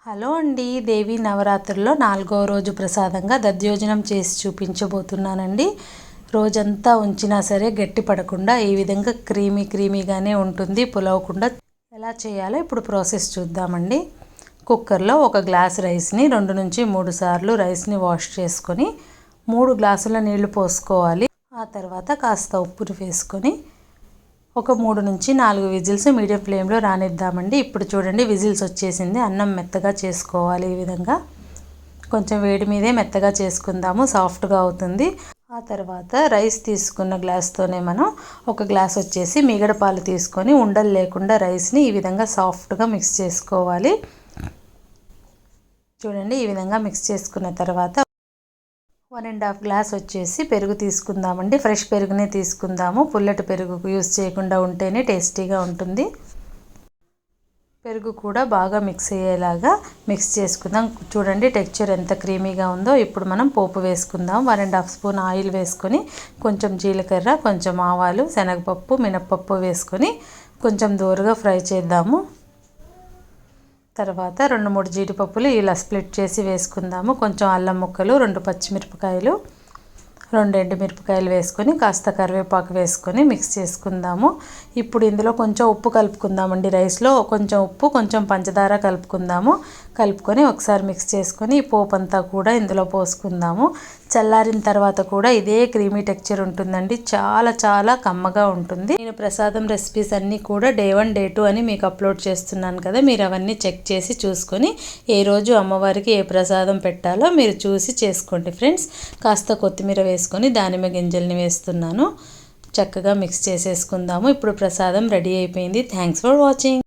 Hello అండి, దేవి నవరాత్రుల్లో 4వ రోజు ప్రసాదంగా దధ్యోజనం చేసి చూపించబోతున్నానండి. రోజంతా ఉంచినా సరే గట్టి పడకుండా ఈ విధంగా క్రీమీగానే ఉంటుంది. పులవకుండా ఎలా చేయాలో ఇప్పుడు ప్రాసెస్ చూద్దామండి. కుక్కర్లో 1 గ్లాస్ రైస్ని 2 నుంచి 3 సార్లు రైస్ని వాష్ చేసుకొని 3 గ్లాసుల నీళ్లు పోసుకోవాలి. ఆ తర్వాత కాస్త ఉప్పుని వేసుకొని ఒక 3 నుంచి 4 విజిల్స్ మీడియం ఫ్లేమ్లో రానిద్దామండి. ఇప్పుడు చూడండి విజిల్స్ వచ్చేసింది. అన్నం మెత్తగా చేసుకోవాలి. ఈ విధంగా కొంచెం వేడి మీదే మెత్తగా చేసుకుందాము, సాఫ్ట్గా అవుతుంది. ఆ తర్వాత రైస్ తీసుకున్న గ్లాస్తోనే మనం 1 గ్లాస్ వచ్చేసి మీగడ పాలు తీసుకొని ఉండలు లేకుండా రైస్ని ఈ విధంగా సాఫ్ట్గా మిక్స్ చేసుకోవాలి. చూడండి ఈ విధంగా మిక్స్ చేసుకున్న తర్వాత 1.5 గ్లాస్ వచ్చేసి పెరుగు తీసుకుందామండి. ఫ్రెష్ పెరుగునే తీసుకుందాము. పుల్లటి పెరుగు యూస్ చేయకుండా ఉంటేనే టేస్టీగా ఉంటుంది. పెరుగు కూడా బాగా మిక్స్ అయ్యేలాగా మిక్స్ చేసుకుందాం. చూడండి టెక్స్చర్ ఎంత క్రీమీగా ఉందో. ఇప్పుడు మనం పోపు వేసుకుందాం. 1.5 స్పూన్ ఆయిల్ వేసుకొని కొంచెం జీలకర్ర, కొంచెం ఆవాలు, శనగపప్పు, మినప్పప్పు వేసుకొని కొంచెం దోరగా ఫ్రై చేద్దాము. తర్వాత 2-3 జీడిపప్పులు ఇలా స్ప్లిట్ చేసి వేసుకుందాము. కొంచెం అల్లం ముక్కలు, 2 పచ్చిమిరపకాయలు, 2 ఎండుమిరపకాయలు వేసుకొని కాస్త కరివేపాకు వేసుకొని మిక్స్ చేసుకుందాము. ఇప్పుడు ఇందులో కొంచెం ఉప్పు కలుపుకుందామండి. రైస్లో కొంచెం ఉప్పు, కొంచెం పంచదార కలుపుకొని ఒకసారి మిక్స్ చేసుకొని ఈ పోపు అంతా కూడా ఇందులో పోసుకుందాము. చల్లారిన తర్వాత కూడా ఇదే క్రీమీ టెక్స్చర్ ఉంటుందండి. చాలా చాలా కమ్మగా ఉంటుంది. నేను ప్రసాదం రెసిపీస్ అన్నీ కూడా డే 1, డే 2 అని మీకు అప్లోడ్ చేస్తున్నాను కదా, మీరు అవన్నీ చెక్ చేసి చూసుకొని ఏ రోజు అమ్మవారికి ఏ ప్రసాదం పెట్టాలో మీరు చూసి చేసుకోండి ఫ్రెండ్స్. కాస్త కొత్తిమీర వేసుకొని దానిమ్మ గింజల్ని వేస్తున్నాను. చక్కగా మిక్స్ చేసేసుకుందాము. ఇప్పుడు ప్రసాదం రెడీ అయిపోయింది. Thanks for watching.